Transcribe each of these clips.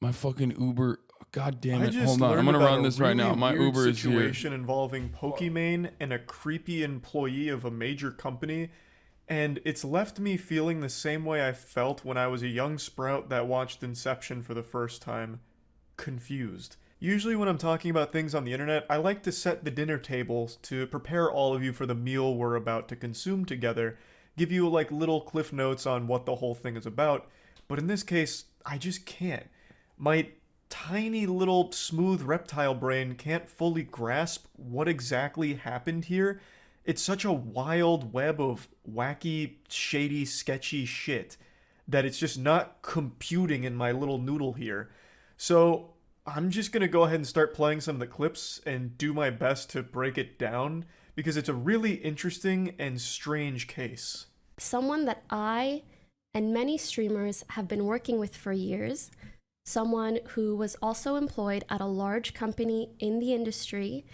My fucking Uber. God damn I it. just Hold on. I'm learned going to about run a this right now. really My weird Uber is here. situation involving Pokimane and a creepy employee of a major company, and it's left me feeling the same way I felt when I was a young sprout that watched Inception for the first time. Confused. Usually, when I'm talking about things on the internet, I like to set the dinner table to prepare all of you for the meal we're about to consume together, give you like little cliff notes on what the whole thing is about, but in this case, I just can't. My tiny little smooth reptile brain can't fully grasp what exactly happened here. It's such a wild web of wacky, shady, sketchy shit that it's just not computing in my little noodle here. So I'm just gonna go ahead and start playing some of the clips and do my best to break it down because it's a really interesting and strange case. Someone that I and many streamers have been working with for years, someone who was also employed at a large company in the industry,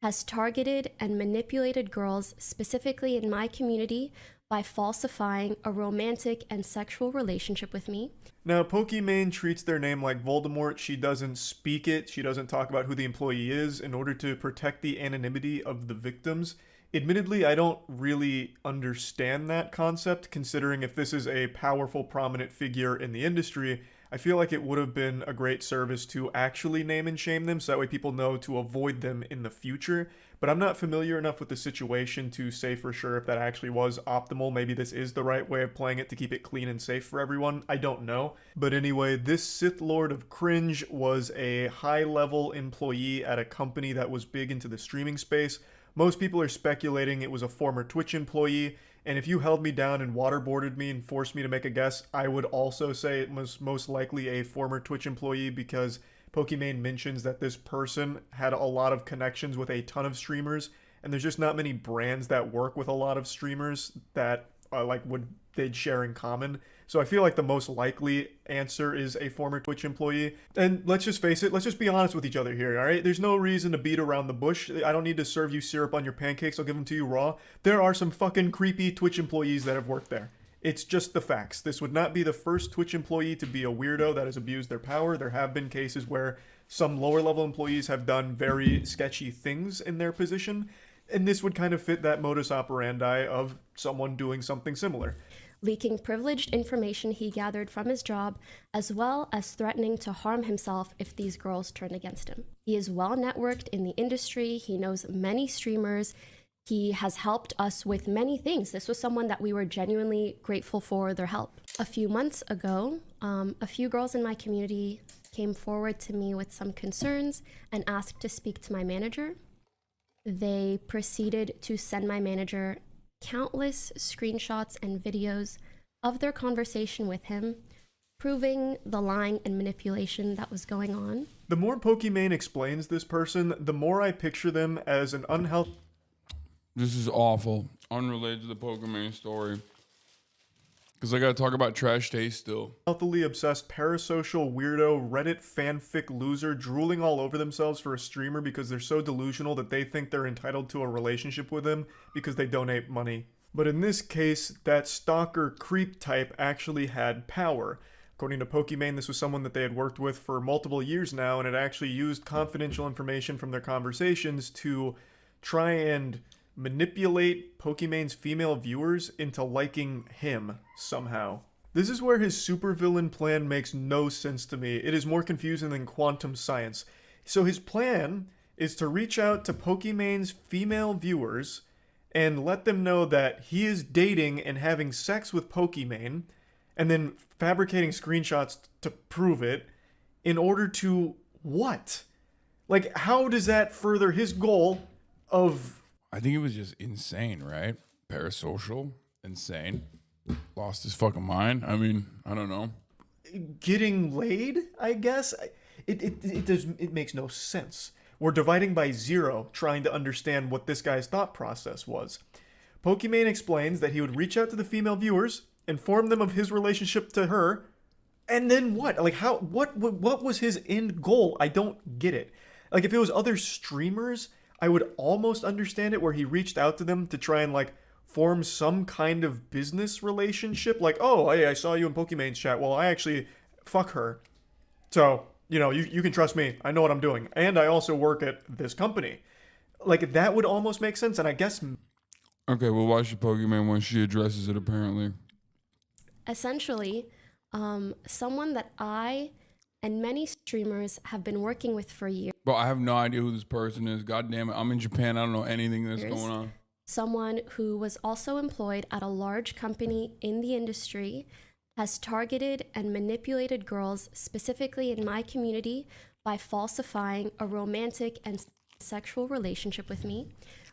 has targeted and manipulated girls, specifically in my community, by falsifying a romantic and sexual relationship with me. Now, Pokimane treats their name like Voldemort. She doesn't speak it. She doesn't talk about who the employee is in order to protect the anonymity of the victims. Admittedly, I don't really understand that concept, considering if this is a powerful, prominent figure in the industry, I feel like it would have been a great service to actually name and shame them so that way people know to avoid them in the future. But I'm not familiar enough with the situation to say for sure if that actually was optimal. Maybe this is the right way of playing it to keep it clean and safe for everyone. I don't know. But anyway, this Sith Lord of Cringe was a high-level employee at a company that was big into the streaming space. Most people are speculating it was a former Twitch employee, and if you held me down and waterboarded me and forced me to make a guess, I would also say it was most likely a former Twitch employee because Pokimane mentions that this person had a lot of connections with a ton of streamers, and there's just not many brands that work with a lot of streamers that they'd share in common. So I feel like the most likely answer is a former Twitch employee. And let's just face it, let's just be honest with each other here, all right? There's no reason to beat around the bush. I don't need to serve you syrup on your pancakes. I'll give them to you raw. There are some fucking creepy Twitch employees that have worked there. It's just the facts. This would not be the first Twitch employee to be a weirdo that has abused their power. There have been cases where some lower level employees have done very sketchy things in their position, and this would kind of fit that modus operandi of someone doing something similar. Leaking privileged information he gathered from his job, as well as threatening to harm himself if these girls turned against him. He is well networked in the industry. He knows many streamers. He has helped us with many things. This was someone that we were genuinely grateful for their help. A few months ago, a few girls in my community came forward to me with some concerns and asked to speak to my manager. They proceeded to send my manager countless screenshots and videos of their conversation with him, proving the lying and manipulation that was going on. The more Pokimane explains this person, the more I picture them as an unhealthy... This is awful. Unrelated to the Pokimane story. Because I gotta talk about trash taste still. Healthily obsessed parasocial weirdo Reddit fanfic loser drooling all over themselves for a streamer because they're so delusional that they think they're entitled to a relationship with him because they donate money. But in this case, that stalker creep type actually had power. According to Pokimane, this was someone that they had worked with for multiple years now and had actually used confidential information from their conversations to try and manipulate Pokimane's female viewers into liking him somehow. This is where his supervillain plan makes no sense to me. It is more confusing than quantum science. So his plan is to reach out to Pokimane's female viewers and let them know that he is dating and having sex with Pokimane, and then fabricating screenshots to prove it in order to what? Like, how does that further his goal of... I think it was just insane, right? Parasocial, insane. Lost his fucking mind. I mean, I don't know. Getting laid, I guess? It makes no sense. We're dividing by zero, trying to understand what this guy's thought process was. Pokimane explains that he would reach out to the female viewers, inform them of his relationship to her, and then what? Like, how? What was his end goal? I don't get it. Like, if it was other streamers, I would almost understand it, where he reached out to them to try and, like, form some kind of business relationship. Like, oh, hey, I saw you in Pokimane's chat. Well, I actually fuck her. So, you know, you can trust me. I know what I'm doing. And I also work at this company. Like, that would almost make sense. And I guess Okay, well, why should Pokimane when she addresses it, apparently? Essentially, someone that I and many streamers have been working with for years. Bro, I have no idea who this person is. God damn it. I'm in Japan. I don't know anything that's going on. Someone who was also employed at a large company in the industry has targeted and manipulated girls, specifically in my community, by falsifying a romantic and sexual relationship with me,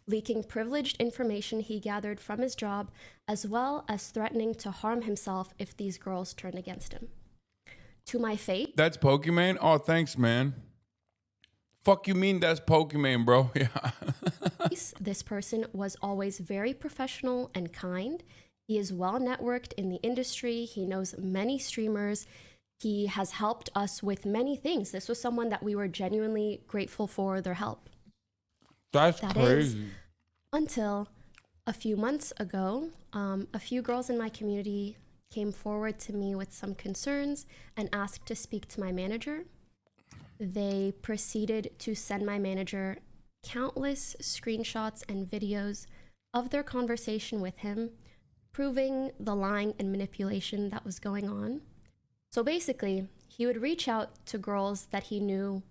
leaking privileged information he gathered from his job, as well as threatening to harm himself if these girls turned against him. To my fate. That's Pokimane? Oh, thanks, man. Fuck you mean that's Pokimane, bro? Yeah. This person was always very professional and kind. He is well networked in the industry. He knows many streamers. He has helped us with many things. This was someone that we were genuinely grateful for their help. That's That crazy. is, until a few months ago, a few girls in my community came forward to me with some concerns and asked to speak to my manager. They proceeded to send my manager countless screenshots and videos of their conversation with him, proving the lying and manipulation that was going on. So basically, he would reach out to girls that he knew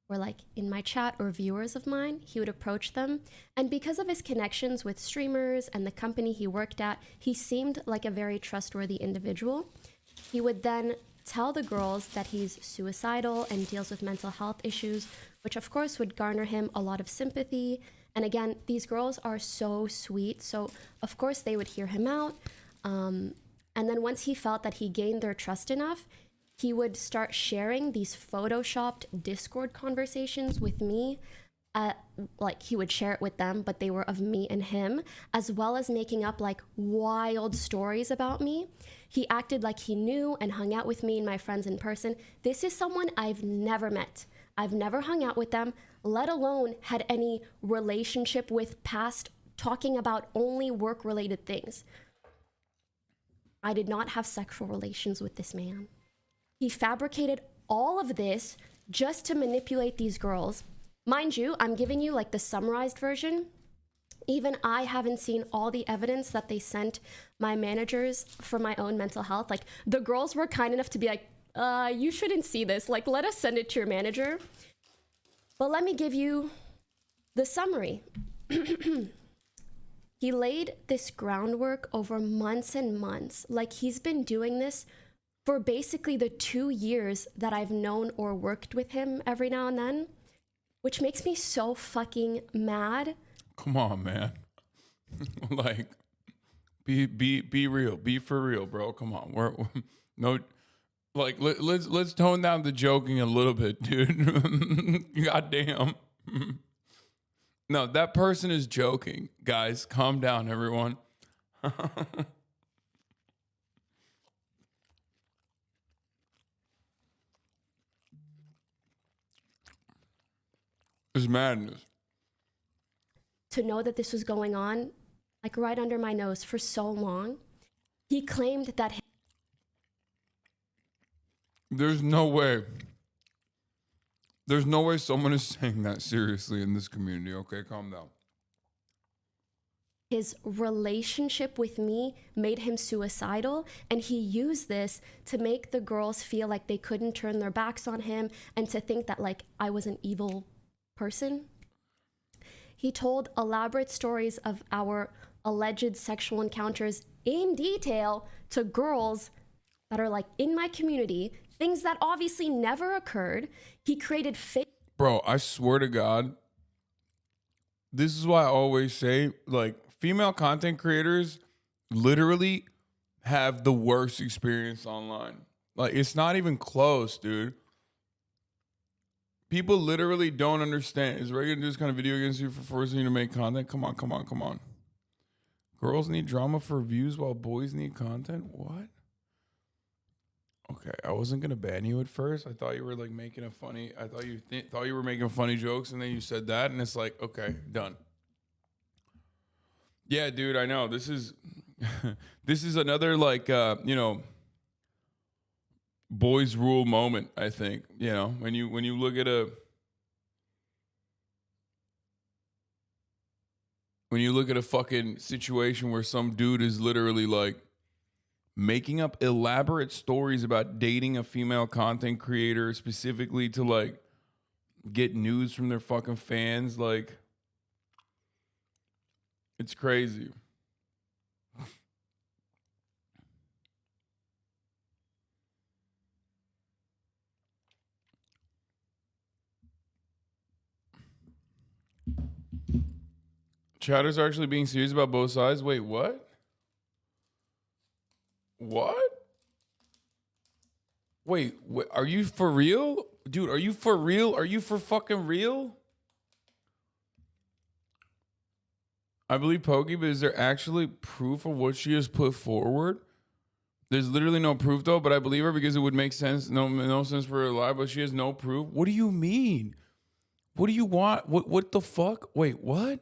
were like in my chat or viewers of mine. He would approach them. And because of his connections with streamers and the company he worked at, he seemed like a very trustworthy individual. He would then tell the girls that he's suicidal and deals with mental health issues, which of course would garner him a lot of sympathy. And again, these girls are so sweet. So of course they would hear him out. And then once he felt that he gained their trust enough, he would start sharing these photoshopped Discord conversations with me. Like he would share it with them, but they were of me and him, as well as making up like wild stories about me. He acted like he knew and hung out with me and my friends in person. This is someone I've never met. I've never hung out with them, let alone had any relationship with past, talking about only work-related things. I did not have sexual relations with this man. He fabricated all of this just to manipulate these girls. Mind you, I'm giving you like the summarized version. Even I haven't seen all the evidence that they sent my managers for my own mental health. Like the girls were kind enough to be like, you shouldn't see this. Like, let us send it to your manager. But let me give you the summary. He laid this groundwork over months and months. Like he's been doing this for basically the 2 years that I've known or worked with him every now and then, which makes me so fucking mad. Come on, man. Like, be real. Be for real, bro. Come on. We're no, like let's tone down the joking a little bit, dude. Goddamn. No, that person is joking, guys. Calm down, everyone. It's madness. To know that this was going on, like right under my nose for so long. He claimed that There's no way. There's no way someone is saying that seriously in this community. Okay, calm down. his relationship with me made him suicidal, and he used this to make the girls feel like they couldn't turn their backs on him and to think that like I was an evil person. He told elaborate stories of our alleged sexual encounters in detail to girls that are like in my community, things that obviously never occurred. He created fake. Bro, I swear to God, this is why I always say, like, female content creators literally have the worst experience online. Like, it's not even close, dude. People literally don't understand. Is Ray gonna do this kind of video against you for forcing you to make content? Come on, come on, come on. Girls need drama for views while boys need content? What? Okay, I wasn't gonna ban you at first. I thought you were like making a funny. I thought you thought you were making funny jokes, and then you said that, and it's like, okay, done. Yeah, dude, I know. This is this is another like boys rule moment, I think. You know, when you look at a fucking situation where some dude is literally like making up elaborate stories about dating a female content creator specifically to like get news from their fucking fans, like it's crazy. Chatters are actually being serious about both sides. Wait, what? What? Wait, are you for real? Dude, are you for real? Are you for fucking real? I believe Pokey, but is there actually proof of what she has put forward? There's literally no proof though, but I believe her because it would make sense. No sense for her to lie, but she has no proof. What do you mean? What do you want? What the fuck? Wait, what?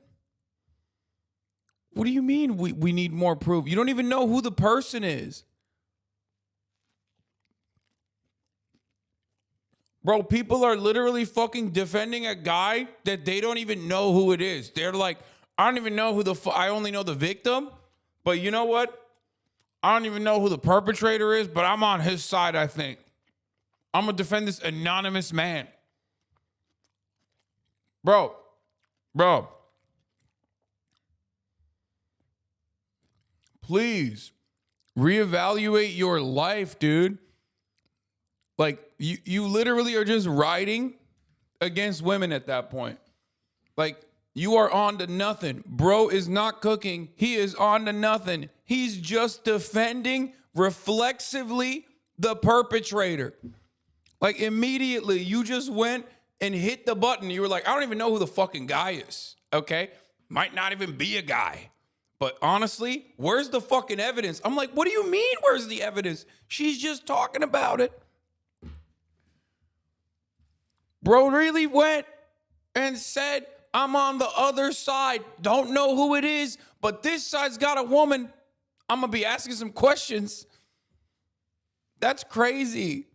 What do you mean we need more proof? You don't even know who the person is. Bro, people are literally fucking defending a guy that they don't even know who it is. They're like, I don't even know who I only know the victim. But you know what? I don't even know who the perpetrator is, but I'm on his side, I think. I'm going to defend this anonymous man. Bro. Please reevaluate your life, dude. Like, you literally are just riding against women at that point. Like, you are on to nothing. Bro is not cooking. He is on to nothing. He's just defending reflexively the perpetrator. Like, immediately, you just went and hit the button. You were like, I don't even know who the fucking guy is, okay? Might not even be a guy. But honestly, where's the fucking evidence? I'm like, what do you mean, where's the evidence? She's just talking about it. Bro really went and said, I'm on the other side. Don't know who it is, but this side's got a woman. I'm going to be asking some questions. That's crazy.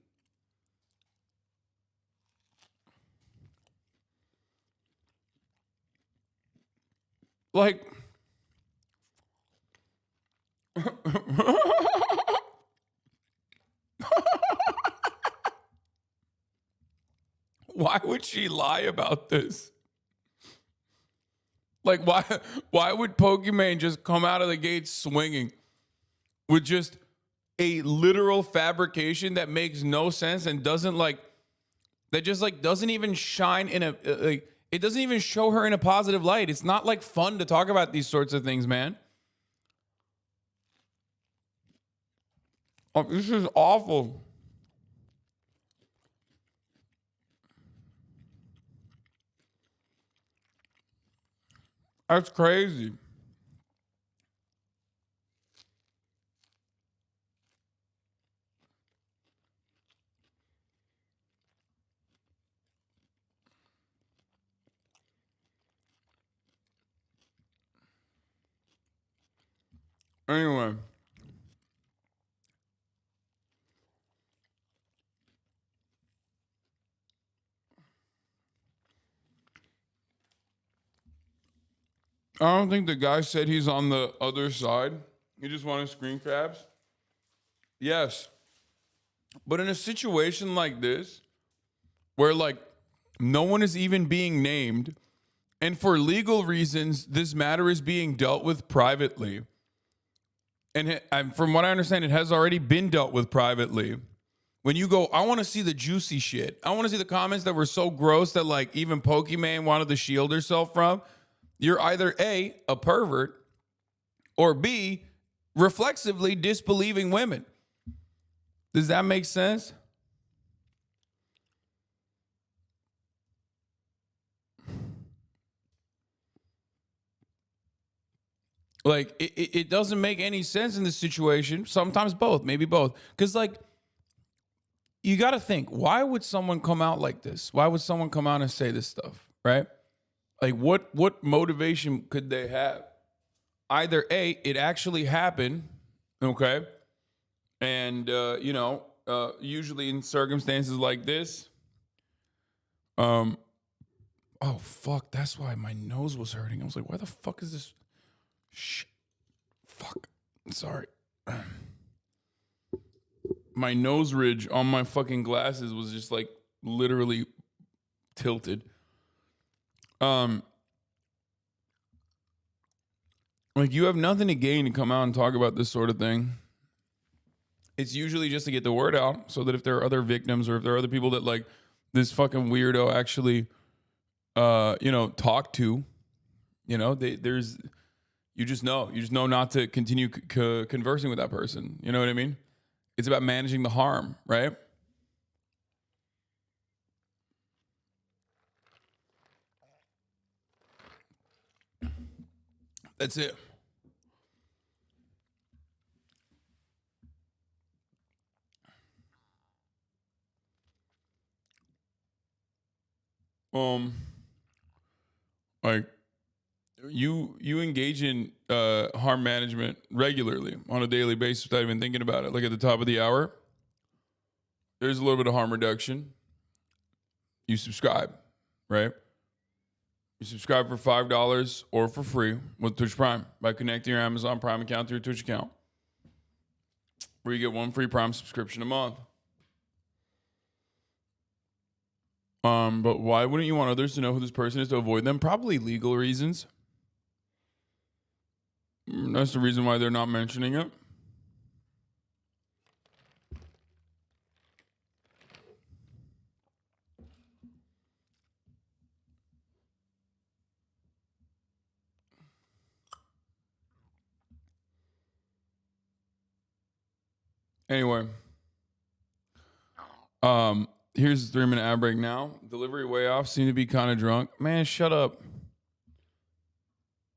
Like, why would she lie about this? Like, why would Pokimane just come out of the gate swinging with just a literal fabrication that makes no sense and doesn't doesn't even shine in it doesn't even show her in a positive light. It's not like fun to talk about these sorts of things, man. Oh, this is awful. That's crazy. Anyway. I don't think the guy said he's on the other side. He just wanted screen grabs. Yes. But in a situation like this, where like no one is even being named, and for legal reasons, this matter is being dealt with privately. And from what I understand, it has already been dealt with privately. When you go, I want to see the juicy shit. I want to see the comments that were so gross that like even Pokimane wanted to shield herself from. You're either A, a pervert, or B, reflexively disbelieving women. Does that make sense? Like, it doesn't make any sense in this situation. Sometimes both, maybe both. Because, like, you got to think, why would someone come out like this? Why would someone come out and say this stuff, right? Like, what motivation could they have? Either A, it actually happened, okay? And, usually in circumstances like this, oh fuck, that's why my nose was hurting. I was like, why the fuck is this? Fuck. Sorry. My nose ridge on my fucking glasses was just like literally tilted. Like, you have nothing to gain to come out and talk about this sort of thing. It's usually just to get the word out so that if there are other victims or if there are other people that like this fucking weirdo actually, talk to, you just know not to continue conversing with that person. You know what I mean? It's about managing the harm, right? That's it. Like you engage in harm management regularly on a daily basis without even thinking about it. Like at the top of the hour, there's a little bit of harm reduction. You subscribe, right? You subscribe for $5 or for free with Twitch Prime by connecting your Amazon Prime account to your Twitch account, where you get one free Prime subscription a month. But why wouldn't you want others to know who this person is to avoid them? Probably legal reasons. That's the reason why they're not mentioning it. Anyway, here's the 3-minute ad break now. Delivery way off. Seem to be kind of drunk. Man, shut up.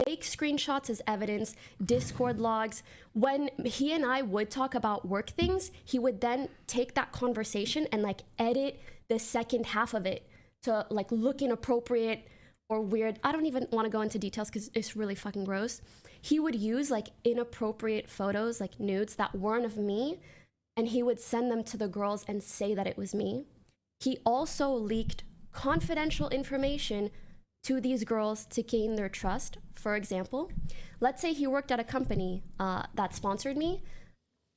Fake screenshots as evidence, Discord logs. When he and I would talk about work things, he would then take that conversation and like edit the second half of it to like look inappropriate or weird. I don't even want to go into details because it's really fucking gross. He would use like inappropriate photos, like nudes that weren't of me, and he would send them to the girls and say that it was me. He also leaked confidential information to these girls to gain their trust. For example, let's say he worked at a company that sponsored me,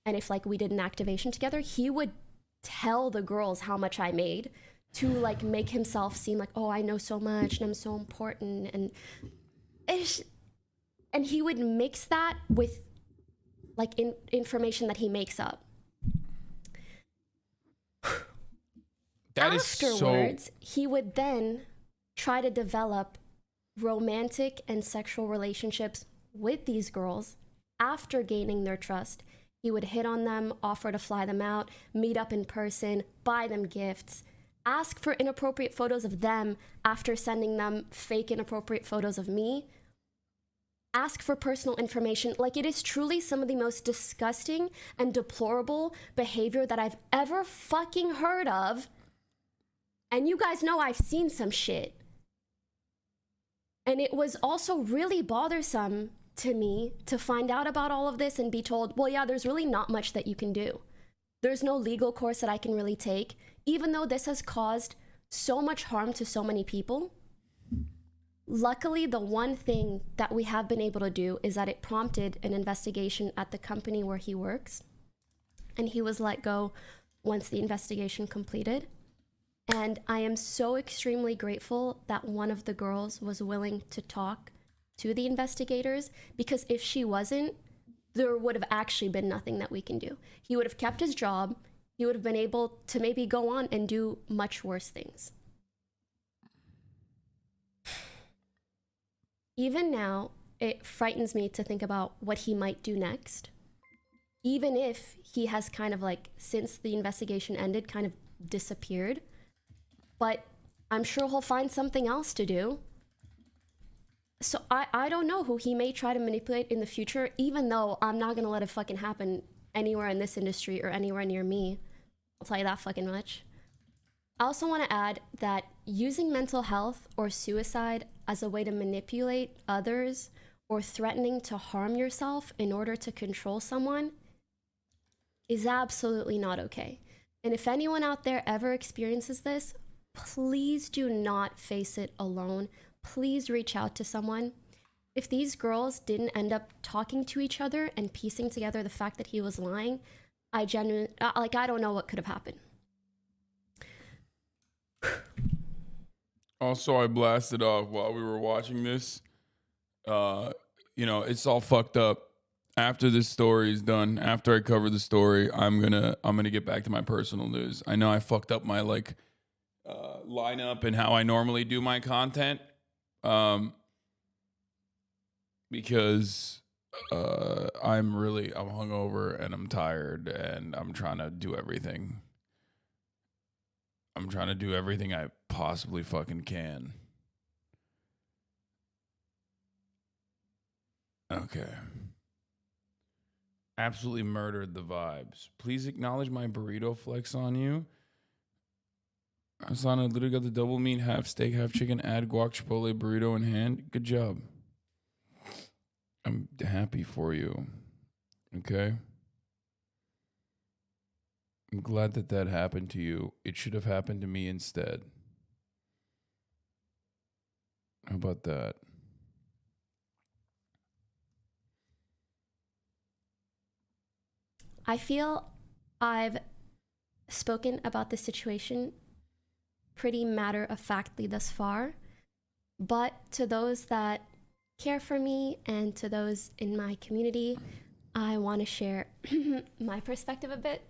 and if like we did an activation together, he would tell the girls how much I made to like make himself seem like, oh, I know so much and I'm so important, and he would mix that with like information that he makes up. Afterwards, he would then try to develop romantic and sexual relationships with these girls. After gaining their trust, he would hit on them, offer to fly them out, meet up in person, buy them gifts, ask for inappropriate photos of them after sending them fake inappropriate photos of me, ask for personal information. Like, it is truly some of the most disgusting and deplorable behavior that I've ever fucking heard of. And you guys know I've seen some shit. And it was also really bothersome to me to find out about all of this and be told, well, yeah, there's really not much that you can do. There's no legal course that I can really take, even though this has caused so much harm to so many people. Luckily, the one thing that we have been able to do is that it prompted an investigation at the company where he works. And he was let go once the investigation completed. And I am so extremely grateful that one of the girls was willing to talk to the investigators, because if she wasn't, there would have actually been nothing that we can do. He would have kept his job. He would have been able to maybe go on and do much worse things. Even now, it frightens me to think about what he might do next. Even if he has kind of like, since the investigation ended, kind of disappeared. But I'm sure he'll find something else to do. So I don't know who he may try to manipulate in the future, even though I'm not going to let it fucking happen anywhere in this industry or anywhere near me. I'll tell you that fucking much. I also want to add that using mental health or suicide as a way to manipulate others or threatening to harm yourself in order to control someone is absolutely not okay. And if anyone out there ever experiences this, please do not face it alone. Please reach out to someone. If these girls didn't end up talking to each other and piecing together the fact that he was lying, I don't know what could have happened. Also, I blasted off while we were watching this. It's all fucked up. After this story is done, after I cover the story, I'm gonna get back to my personal news. I know I fucked up my lineup and how I normally do my content, because I'm hungover and I'm tired and I'm trying to do everything. I'm trying to do everything I possibly fucking can. Okay. Absolutely murdered the vibes. Please acknowledge my burrito flex on you. Hasan, I literally got the double meat, half steak, half chicken, add guac, chipotle burrito in hand. Good job. I'm happy for you. Okay? I'm glad that happened to you. It should have happened to me instead. How about that? I feel I've spoken about this situation pretty matter-of-factly thus far, but to those that care for me and to those in my community, I want to share my perspective a bit.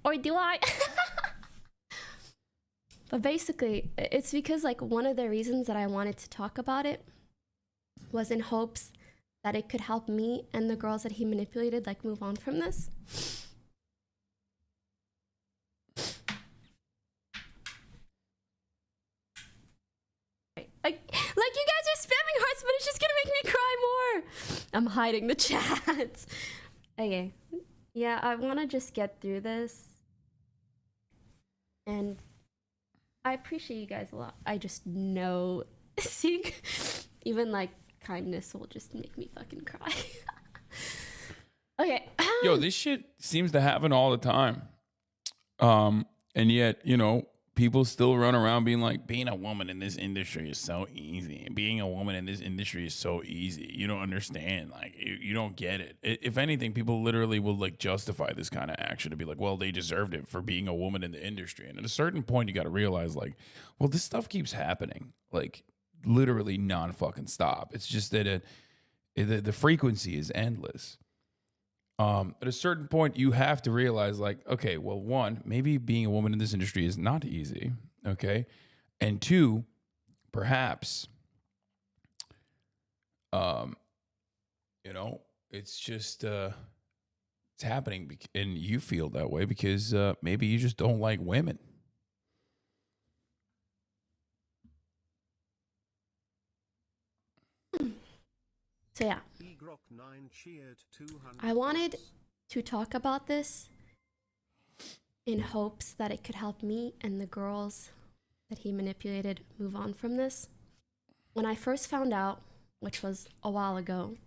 Or do I? But basically, it's because one of the reasons that I wanted to talk about it was in hopes that it could help me and the girls that he manipulated move on from this. You guys are spamming hearts, but it's just gonna make me cry more. I'm hiding the chats. Okay. Yeah, I want to just get through this. And I appreciate you guys a lot. I just know seeing even kindness will just make me fucking cry. Okay. Yo, this shit seems to happen all the time. And yet, people still run around being like, being a woman in this industry is so easy. Being a woman in this industry is so easy. You don't understand. You don't get it. If anything, people literally will justify this kind of action to be like, well, they deserved it for being a woman in the industry. And at a certain point, you got to realize well, this stuff keeps happening. Literally non-fucking stop. It's just that the frequency is endless. At a certain point, you have to realize, okay, well, one, maybe being a woman in this industry is not easy, okay? And two, perhaps, it's just, it's happening, and you feel that way because maybe you just don't like women. So yeah, I wanted to talk about this in hopes that it could help me and the girls that he manipulated move on from this. When I first found out, which was a while ago,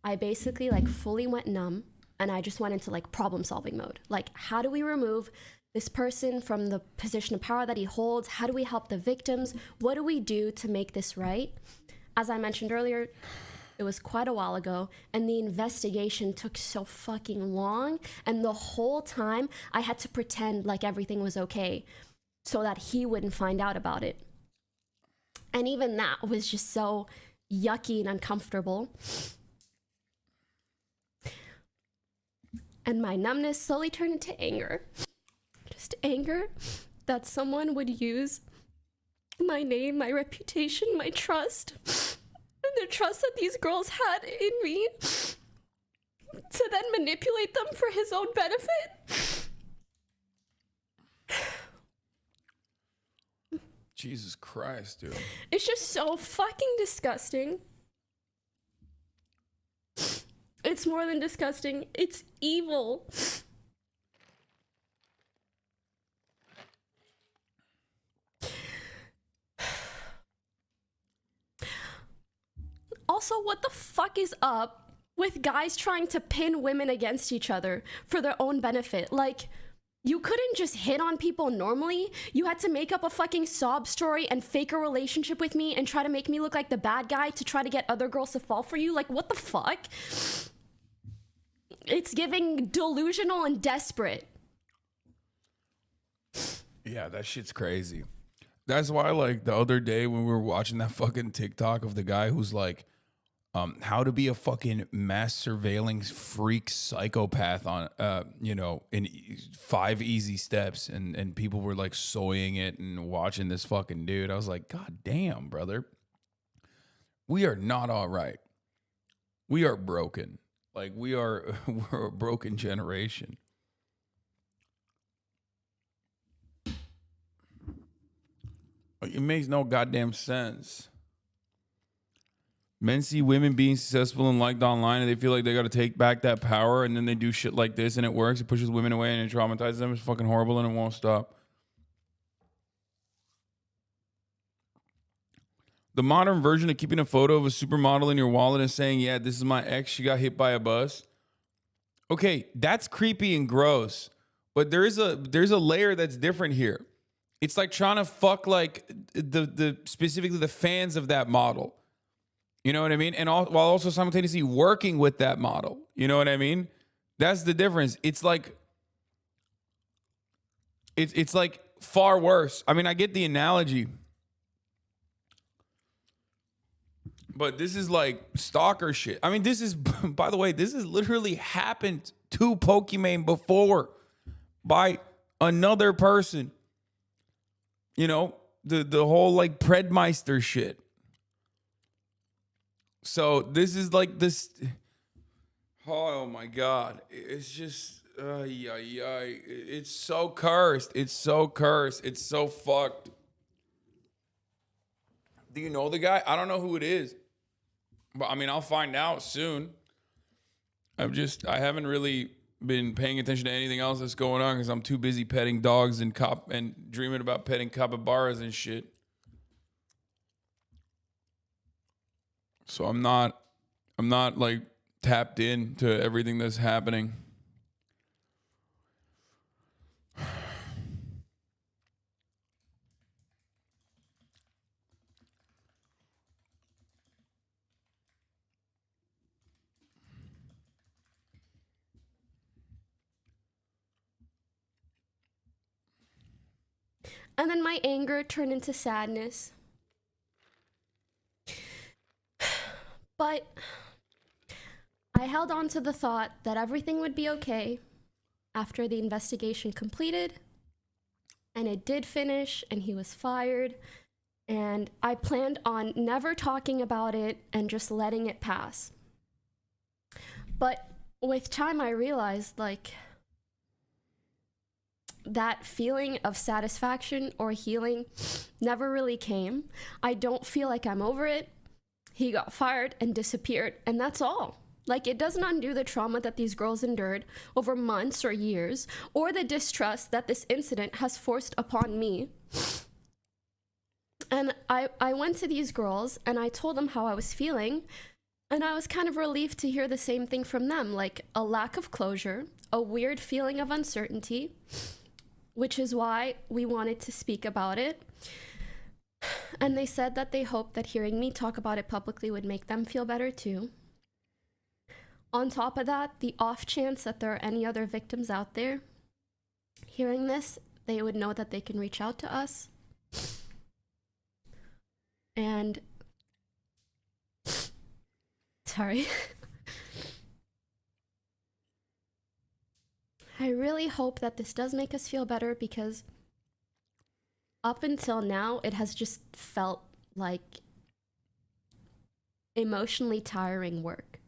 I basically fully went numb and I just went into problem solving mode. How do we remove this person from the position of power that he holds? How do we help the victims? What do we do to make this right? As I mentioned earlier, it was quite a while ago, and the investigation took so fucking long, and the whole time I had to pretend like everything was okay so that he wouldn't find out about it. And even that was just so yucky and uncomfortable. And my numbness slowly turned into anger. Just anger that someone would use my name, my reputation, my trust, and the trust that these girls had in me to then manipulate them for his own benefit. Jesus Christ, dude. It's just so fucking disgusting. It's more than disgusting. It's evil. Also, what the fuck is up with guys trying to pin women against each other for their own benefit. Like, you couldn't just hit on people normally. You had to make up a fucking sob story and fake a relationship with me and try to make me look like the bad guy to try to get other girls to fall for you. Like, what the fuck? It's giving delusional and desperate. Yeah, that shit's crazy. That's why, like, the other day when we were watching that fucking TikTok of the guy who's like, how to be a fucking mass surveillance freak psychopath on, in 5 easy steps. And people were like soying it and watching this fucking dude. I was like, God damn, brother. We are not all right. We are broken. Like, we're a broken generation. It makes no goddamn sense. Men see women being successful and liked online, and they feel like they got to take back that power, and then they do shit like this, and it works. It pushes women away, and it traumatizes them. It's fucking horrible, and it won't stop. The modern version of keeping a photo of a supermodel in your wallet and saying, yeah, this is my ex, she got hit by a bus. Okay, that's creepy and gross, but there's a layer that's different here. It's like trying to fuck like the specifically the fans of that model. You know what I mean? And while also simultaneously working with that model. You know what I mean? That's the difference. It's like it's like far worse. I mean, I get the analogy. But this is like stalker shit. I mean, this is, by the way, this has literally happened to Pokimane before by another person. You know, the whole like Predmeister shit. So this is like this. Oh my God. It's just, it's so cursed. It's so cursed. It's so fucked. Do you know the guy? I don't know who it is. But I mean, I'll find out soon. I haven't really been paying attention to anything else that's going on because I'm too busy petting dogs and dreaming about petting capybaras and shit. So I'm not like tapped in to everything that's happening. And then my anger turned into sadness. But I held on to the thought that everything would be okay after the investigation completed. And it did finish, and he was fired. And I planned on never talking about it and just letting it pass. But with time, I realized, like, that feeling of satisfaction or healing never really came. I don't feel like I'm over it. He got fired and disappeared, and that's all. Like, it doesn't undo the trauma that these girls endured over months or years, or the distrust that this incident has forced upon me. And I went to these girls and I told them how I was feeling, and I was kind of relieved to hear the same thing from them, like a lack of closure, a weird feeling of uncertainty, which is why we wanted to speak about it. And they said that they hoped that hearing me talk about it publicly would make them feel better too. On top of that, the off chance that there are any other victims out there hearing this, they would know that they can reach out to us. And sorry. I really hope that this does make us feel better, because up until now, it has just felt like emotionally tiring work.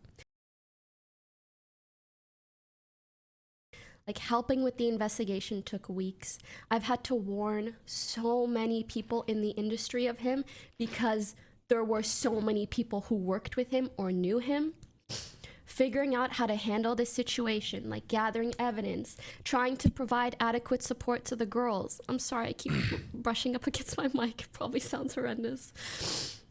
Like, helping with the investigation took weeks. I've had to warn so many people in the industry of him because there were so many people who worked with him or knew him. Figuring out how to handle this situation, like gathering evidence, trying to provide adequate support to the girls. I'm sorry, I keep brushing up against my mic. It probably sounds horrendous.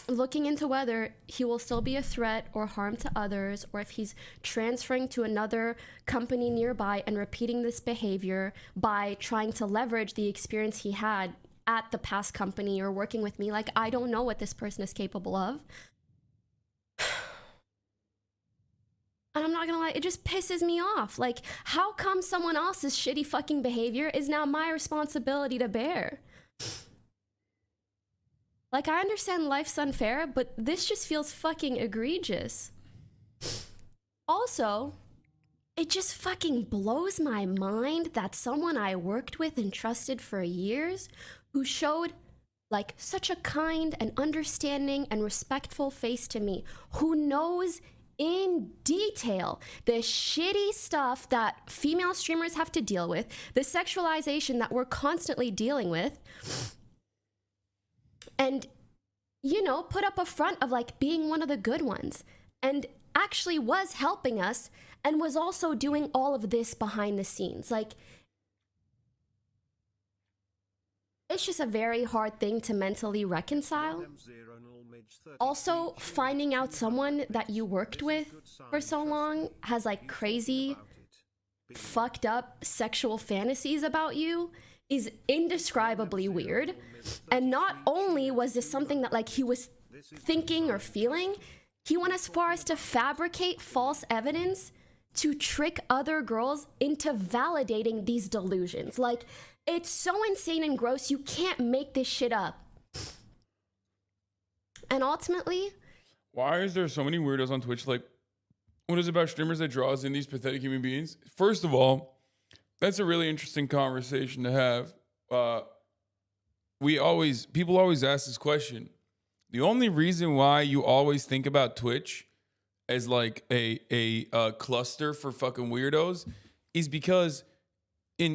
looking into whether he will still be a threat or harm to others, or if he's transferring to another company nearby and repeating this behavior by trying to leverage the experience he had at the past company or working with me. Like, I don't know what this person is capable of. And I'm not gonna lie, it just pisses me off. Like, how come someone else's shitty fucking behavior is now my responsibility to bear? Like, I understand life's unfair, but this just feels fucking egregious. Also, it just fucking blows my mind that someone I worked with and trusted for years, who showed like such a kind and understanding and respectful face to me, who knows in detail the shitty stuff that female streamers have to deal with, the sexualization that we're constantly dealing with, and, you know, put up a front of like being one of the good ones, and actually was helping us and was also doing all of this behind the scenes. Like, it's just a very hard thing to mentally reconcile. Also, finding out someone that you worked with for so long has like crazy, fucked up sexual fantasies about you is indescribably weird. And not only was this something that like he was thinking or feeling, he went as far as to fabricate false evidence to trick other girls into validating these delusions. Like, it's so insane and gross, you can't make this shit up. And ultimately, why is there so many weirdos on Twitch? Like, what is it about streamers that draws in these pathetic human beings? First of all, that's a really interesting conversation to have. People always ask this question. The only reason why you always think about Twitch as like a cluster for fucking weirdos is because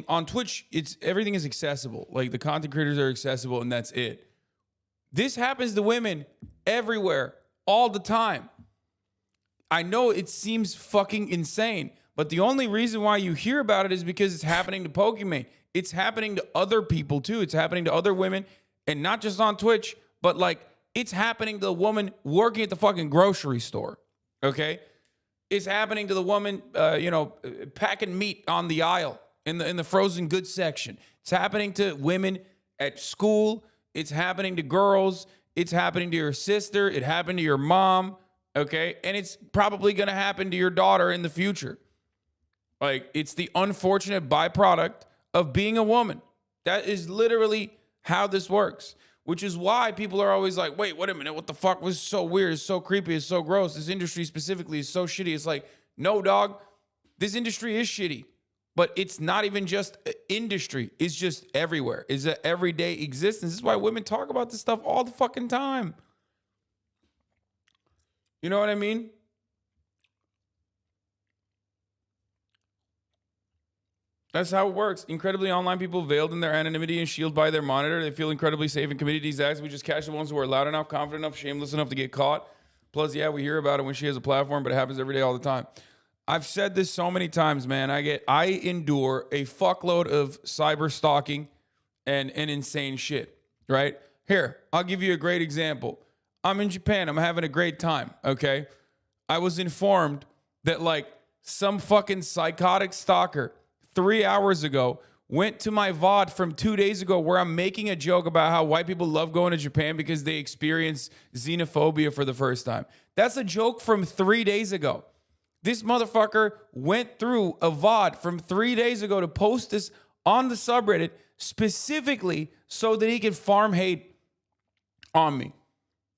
on Twitch, everything is accessible. Like, the content creators are accessible, and that's it. This happens to women everywhere, all the time. I know it seems fucking insane, but the only reason why you hear about it is because it's happening to Pokimane. It's happening to other people too. It's happening to other women, and not just on Twitch, but like, it's happening to the woman working at the fucking grocery store. Okay? It's happening to the woman, packing meat on the aisle in the frozen goods section. It's happening to women at school. It's happening to girls. It's happening to your sister. It happened to your mom. Okay? And it's probably going to happen to your daughter in the future. Like, it's the unfortunate byproduct of being a woman. That is literally how this works. Which is why people are always like, wait a minute, what the fuck was so weird, it's so creepy, it's so gross. This industry specifically is so shitty. It's like, no, dog, this industry is shitty. But it's not even just industry. It's just everywhere. It's an everyday existence. This is why women talk about this stuff all the fucking time. You know what I mean? That's how it works. Incredibly online people veiled in their anonymity and shielded by their monitor. They feel incredibly safe and committed to these acts. We just catch the ones who are loud enough, confident enough, shameless enough to get caught. Plus, yeah, we hear about it when she has a platform, but it happens every day all the time. I've said this so many times, man. I endure a fuckload of cyber stalking and insane shit, right? Here, I'll give you a great example. I'm in Japan. I'm having a great time, okay? I was informed that, like, some fucking psychotic stalker 3 hours ago went to my VOD from 2 days ago where I'm making a joke about how white people love going to Japan because they experience xenophobia for the first time. That's a joke from 3 days ago. This motherfucker went through a VOD from 3 days ago to post this on the subreddit specifically so that he could farm hate on me.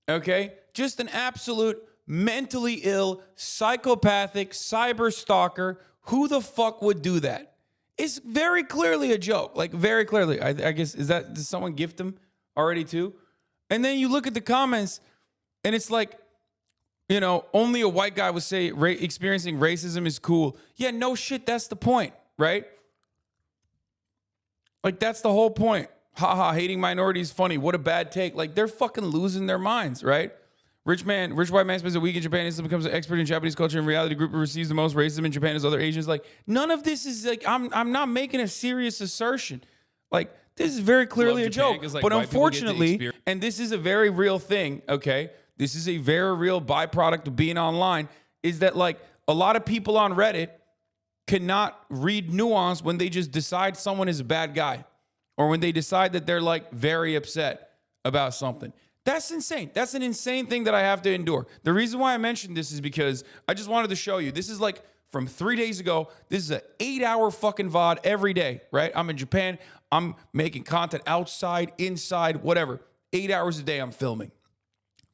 Okay? Just an absolute mentally ill, psychopathic cyber stalker. Who the fuck would do that? It's very clearly a joke. Like, very clearly. I guess, did someone gift him already too? And then you look at the comments and it's like, you know, only a white guy would say experiencing racism is cool. Yeah, no shit, that's the point, right? Like, that's the whole point. Haha, hating minorities funny. What a bad take. Like, they're fucking losing their minds, right? Rich white man spends a week in Japan, instantly becomes an expert in Japanese culture and reality. Group who receives the most racism in Japan as other Asians. Like, none of this is like, I'm not making a serious assertion. Like, this is very clearly a joke. Like, but unfortunately, and this is a very real thing, okay? This is a very real byproduct of being online, is that like a lot of people on Reddit cannot read nuance when they just decide someone is a bad guy or when they decide that they're like very upset about something. That's insane. That's an insane thing that I have to endure. The reason why I mentioned this is because I just wanted to show you. This is like from 3 days ago. This is an 8-hour fucking VOD every day, right? I'm in Japan. I'm making content outside, inside, whatever. 8 hours a day I'm filming.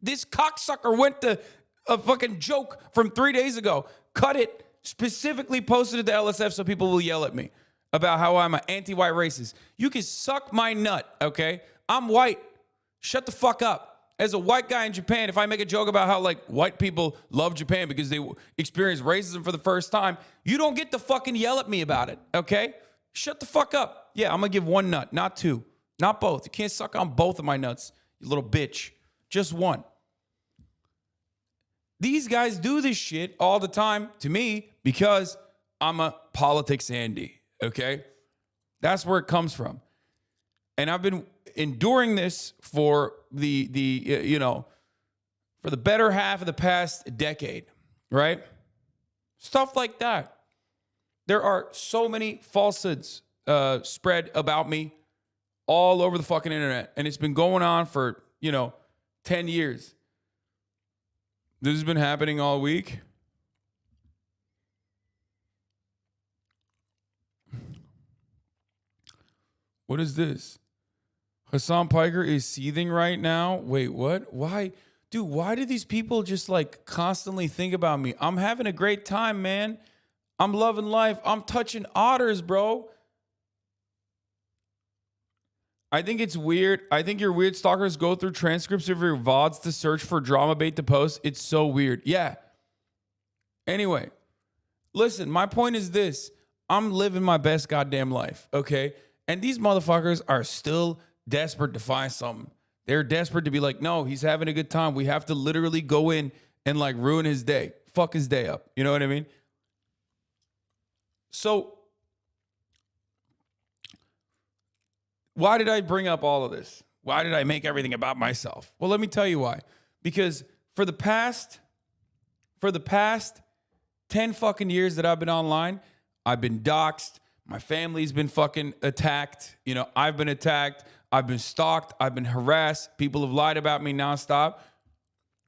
This cocksucker went to a fucking joke from 3 days ago, cut it, specifically posted it to LSF so people will yell at me about how I'm an anti-white racist. You can suck my nut, okay? I'm white. Shut the fuck up. As a white guy in Japan, if I make a joke about how like white people love Japan because they experience racism for the first time, you don't get to fucking yell at me about it, okay? Shut the fuck up. Yeah, I'm gonna give one nut, not two, not both. You can't suck on both of my nuts, you little bitch. Just one. These guys do this shit all the time to me because I'm a politics Andy, okay? That's where it comes from. And I've been enduring this for for the better half of the past decade, right? Stuff like that. There are so many falsehoods spread about me all over the fucking internet. And it's been going on for, 10 years. This has been happening all week. What is this? Hassan Piker is seething right now. Wait, what? Why? Dude, why do these people just like constantly think about me? I'm having a great time, man. I'm loving life. I'm touching otters, bro. I think it's weird. I think your weird stalkers go through transcripts of your VODs to search for drama bait to post. It's so weird. Yeah. Anyway, listen, my point is this. I'm living my best goddamn life, okay? And these motherfuckers are still desperate to find something. They're desperate to be like, no, he's having a good time. We have to literally go in and like ruin his day. Fuck his day up. You know what I mean? So why did I bring up all of this? Why did I make everything about myself? Well, let me tell you why. Because for the past 10 fucking years that I've been online, I've been doxxed. My family's been fucking attacked. I've been attacked. I've been stalked. I've been harassed. People have lied about me nonstop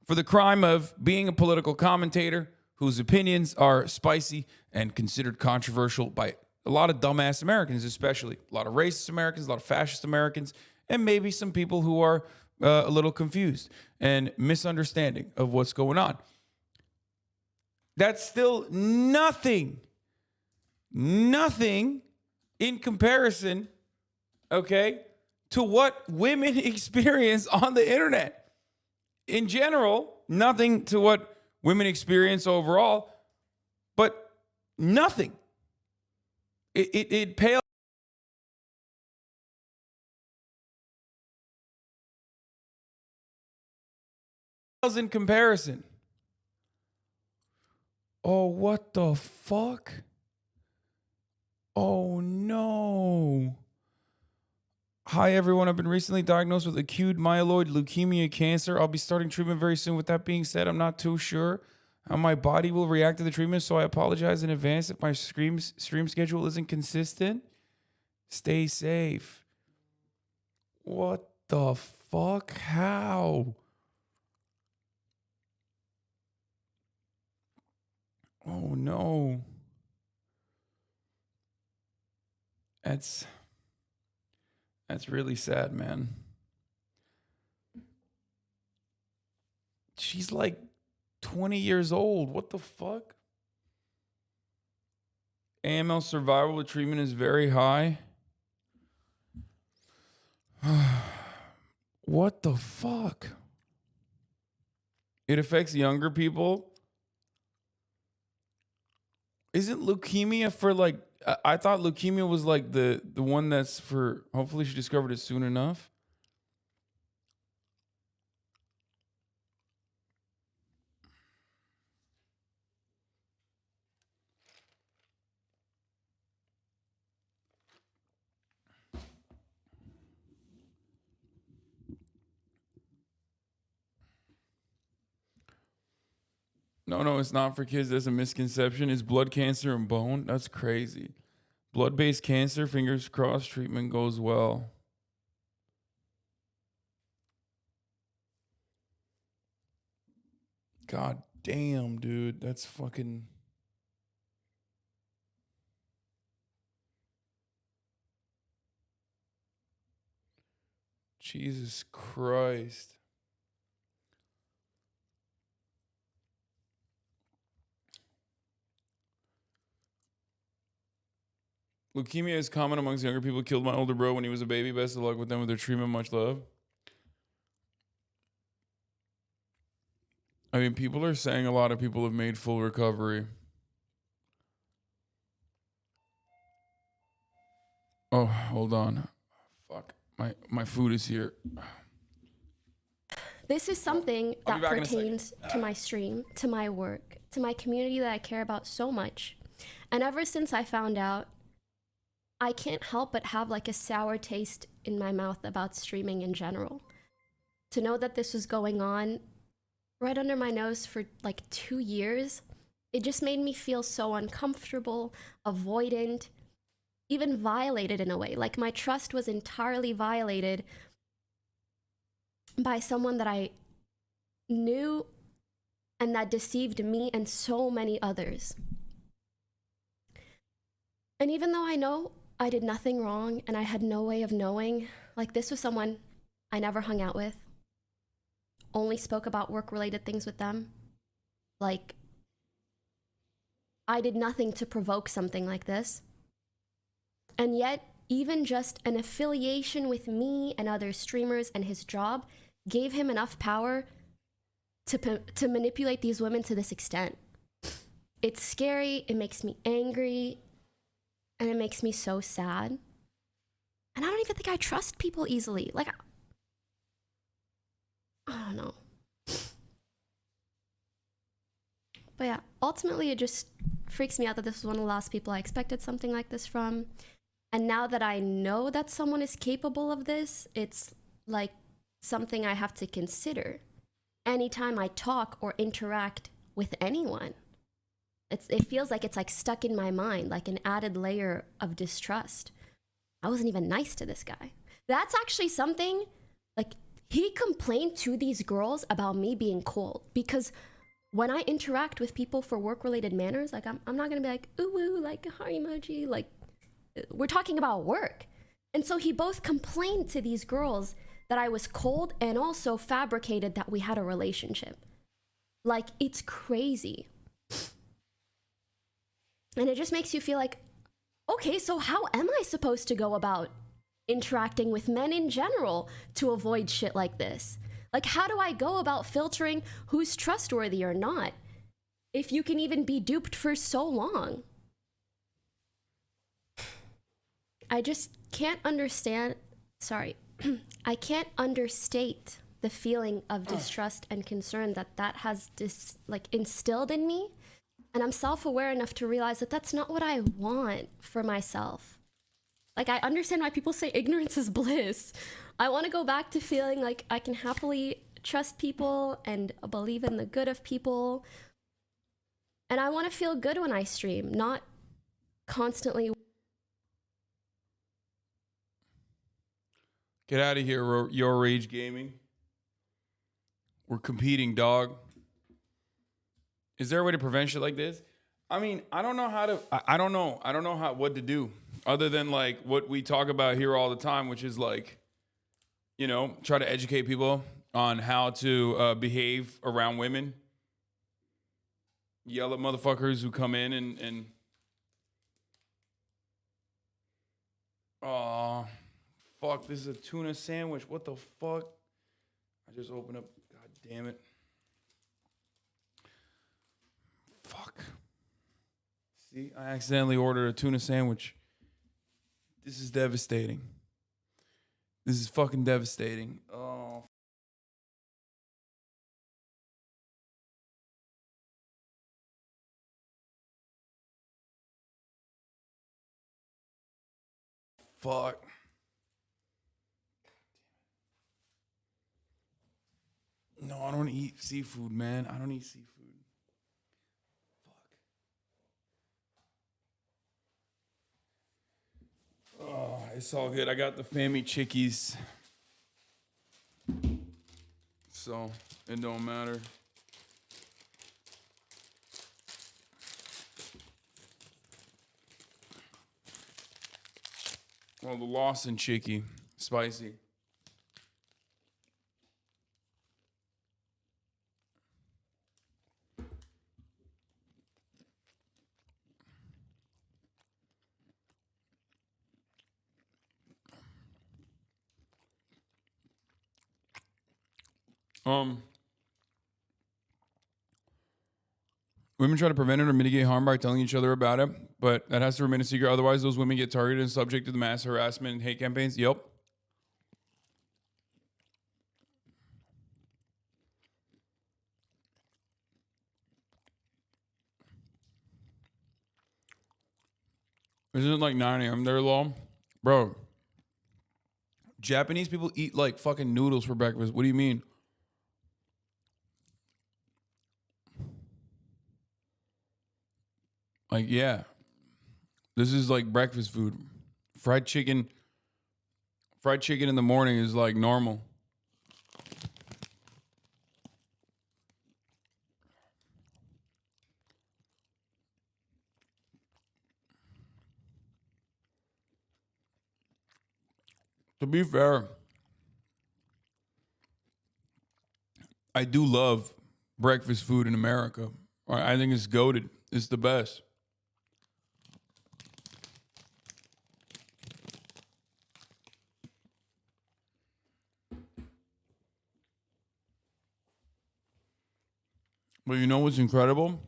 for the crime of being a political commentator whose opinions are spicy and considered controversial by a lot of dumbass Americans, especially a lot of racist Americans, a lot of fascist Americans, and maybe some people who are a little confused and misunderstanding of what's going on. That's still nothing in comparison, okay, to what women experience on the internet. In general, nothing to what women experience overall, but nothing. It pales in comparison. Oh, what the fuck? Oh, no. Hi, everyone. I've been recently diagnosed with acute myeloid leukemia cancer. I'll be starting treatment very soon. With that being said, I'm not too sure how my body will react to the treatment, so I apologize in advance if my stream schedule isn't consistent. Stay safe. What the fuck? How? Oh, no. That's really sad, man. She's like 20 years old. What the fuck? AML survival with treatment is very high. What the fuck? It affects younger people. Isn't leukemia for like, I thought leukemia was like the one that's for, hopefully she discovered it soon enough. No, it's not for kids. That's a misconception. It's blood cancer and bone. That's crazy. Blood-based cancer, fingers crossed, treatment goes well. God damn, dude. That's fucking... Jesus Christ. Leukemia is common amongst younger people. Killed my older bro when he was a baby. Best of luck with them with their treatment. Much love. I mean, people are saying a lot of people have made full recovery. Oh, hold on. Fuck. My food is here. This is something I'll be that back in a pertains to my stream, to my work, to my community that I care about so much. And ever since I found out, I can't help but have like a sour taste in my mouth about streaming in general. To know that this was going on right under my nose for like 2 years, it just made me feel so uncomfortable, avoidant, even violated in a way. Like my trust was entirely violated by someone that I knew and that deceived me and so many others. And even though I know I did nothing wrong and I had no way of knowing, like this was someone I never hung out with, only spoke about work-related things with them. Like, I did nothing to provoke something like this. And yet, even just an affiliation with me and other streamers and his job gave him enough power to manipulate these women to this extent. It's scary, it makes me angry, and it makes me so sad. And I don't even think I trust people easily. Like, I don't know. But yeah, ultimately it just freaks me out that this was one of the last people I expected something like this from. And now that I know that someone is capable of this, it's like something I have to consider anytime I talk or interact with anyone. It feels like it's like stuck in my mind, like an added layer of distrust. I wasn't even nice to this guy. That's actually something, like, he complained to these girls about me being cold, because when I interact with people for work-related manners, like, I'm not gonna be like, ooh, ooh, like, heart emoji, like, we're talking about work. And so he both complained to these girls that I was cold and also fabricated that we had a relationship. Like, it's crazy. And it just makes you feel like, okay, so how am I supposed to go about interacting with men in general to avoid shit like this? Like, how do I go about filtering who's trustworthy or not if you can even be duped for so long? I just can't understand, I can't understate the feeling of distrust and concern that has instilled in me. And I'm self-aware enough to realize that that's not what I want for myself. Like, I understand why people say ignorance is bliss. I want to go back to feeling like I can happily trust people and believe in the good of people. And I want to feel good when I stream, not constantly. Get out of here, Your Rage Gaming. We're competing, dog. Is there a way to prevent shit like this? I mean, I don't know how to. I don't know. I don't know what to do other than like what we talk about here all the time, which is like, you know, try to educate people on how to behave around women. Yell at motherfuckers who come in and oh, fuck, this is a tuna sandwich. What the fuck? I just opened up. God damn it. Fuck. See, I accidentally ordered a tuna sandwich. This is devastating. This is fucking devastating. Oh. Fuck. No, I don't eat seafood, man. I don't eat seafood. It's all good. I got the family chickies. So it don't matter. Well, the Lawson chickie. Spicy. Women try to prevent it or mitigate harm by telling each other about it, but that has to remain a secret. Otherwise, those women get targeted and subject to the mass harassment and hate campaigns. Yep. Isn't it like 9 a.m. there, Law? Bro, Japanese people eat like fucking noodles for breakfast. What do you mean? Like, yeah. This is like breakfast food. Fried chicken in the morning is like normal. To be fair, I do love breakfast food in America. I think it's goated. It's the best. But you know what's incredible?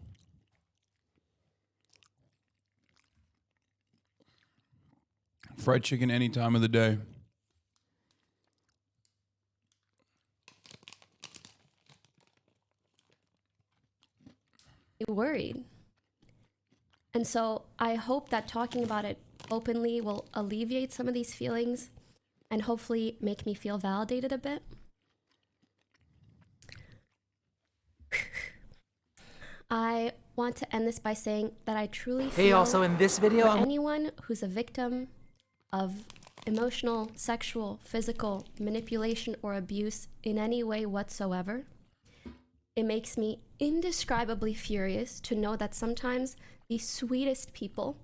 Fried chicken any time of the day. Worried. And so I hope that talking about it openly will alleviate some of these feelings and hopefully make me feel validated a bit. I want to end this by saying that I truly feel Also in this video, for anyone who's a victim of emotional, sexual, physical manipulation or abuse in any way whatsoever, it makes me indescribably furious to know that sometimes the sweetest people,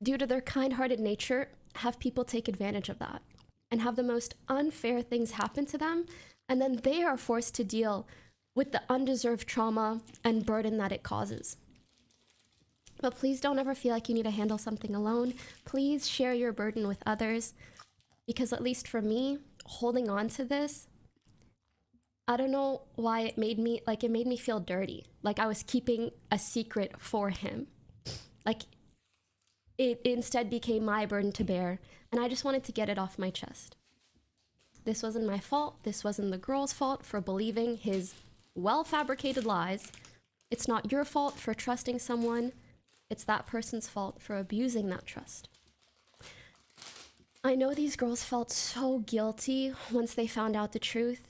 due to their kind-hearted nature, have people take advantage of that and have the most unfair things happen to them, and then they are forced to deal with the undeserved trauma and burden that it causes. But please don't ever feel like you need to handle something alone. Please share your burden with others, because at least for me, holding on to this, I don't know why it made me feel dirty. Like I was keeping a secret for him. Like it instead became my burden to bear, and I just wanted to get it off my chest. This wasn't my fault. This wasn't the girl's fault for believing his well-fabricated lies. It's not your fault for trusting someone. It's that person's fault for abusing that trust. I know these girls felt so guilty once they found out the truth,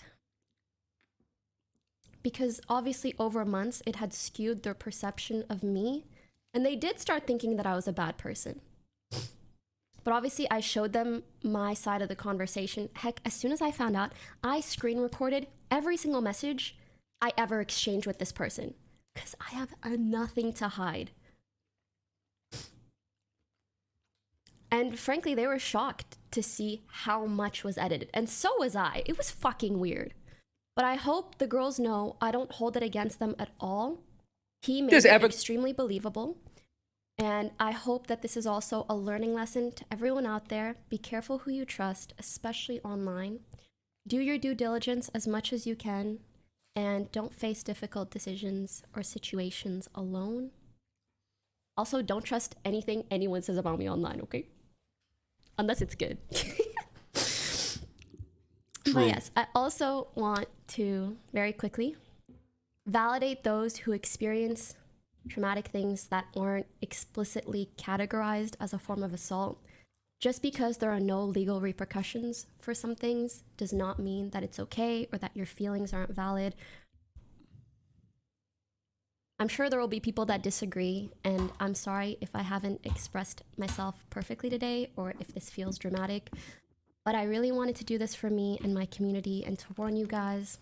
because obviously over months it had skewed their perception of me, and they did start thinking that I was a bad person. But obviously I showed them my side of the conversation. Heck, as soon as I found out, I screen recorded every single message I ever exchanged with this person, because I have nothing to hide. And frankly, they were shocked to see how much was edited, and so was I. It was fucking weird. But I hope the girls know I don't hold it against them at all. He made it extremely believable. And I hope that this is also a learning lesson to everyone out there. Be careful who you trust, especially online. Do your due diligence as much as you can. And don't face difficult decisions or situations alone. Also, don't trust anything anyone says about me online, okay? Unless it's good. But yes, I also want to very quickly validate those who experience traumatic things that aren't explicitly categorized as a form of assault. Just because there are no legal repercussions for some things does not mean that it's okay or that your feelings aren't valid. I'm sure there will be people that disagree, and I'm sorry if I haven't expressed myself perfectly today or if this feels dramatic, but I really wanted to do this for me and my community and to warn you guys.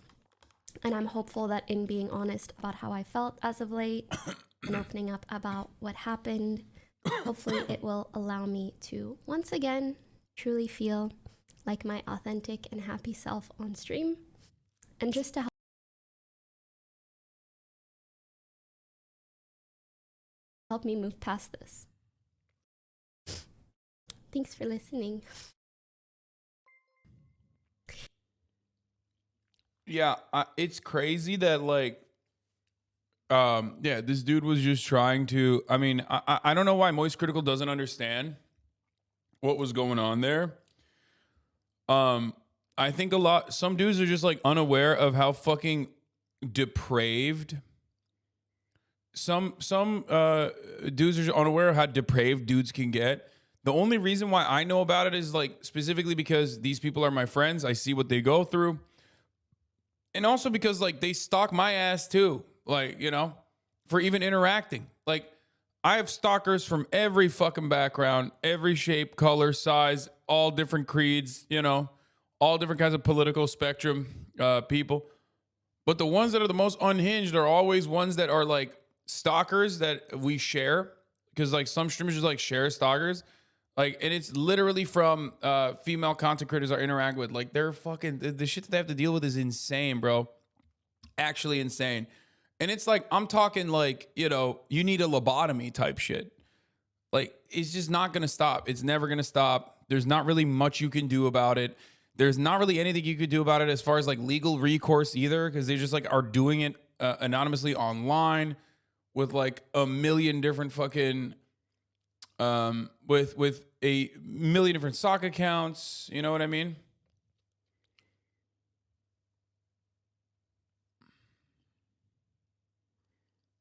And I'm hopeful that in being honest about how I felt as of late and opening up about what happened, hopefully it will allow me to once again truly feel like my authentic and happy self on stream, and just to help me move past this. Thanks for listening. Yeah, it's crazy that like, yeah, this dude was just trying to. I mean, I don't know why Moist Critical doesn't understand what was going on there. I think some dudes are just like unaware of how fucking depraved. Some dudes are just unaware of how depraved dudes can get. The only reason why I know about it is like specifically because these people are my friends. I see what they go through. And also because like they stalk my ass too, like, you know, for even interacting. Like I have stalkers from every fucking background, every shape, color, size, all different creeds, you know, all different kinds of political spectrum people. But the ones that are the most unhinged are always ones that are like stalkers that we share, because like some streamers just like share stalkers. Like, and it's literally from female content creators I interact with. Like, they're fucking, the shit that they have to deal with is insane, bro. Actually insane. And it's like, I'm talking like, you know, you need a lobotomy type shit. Like, it's just not going to stop. It's never going to stop. There's not really much you can do about it. There's not really anything you could do about it as far as like legal recourse either, because they just like are doing it anonymously online with like a million different fucking... with a million different sock accounts, you know what I mean?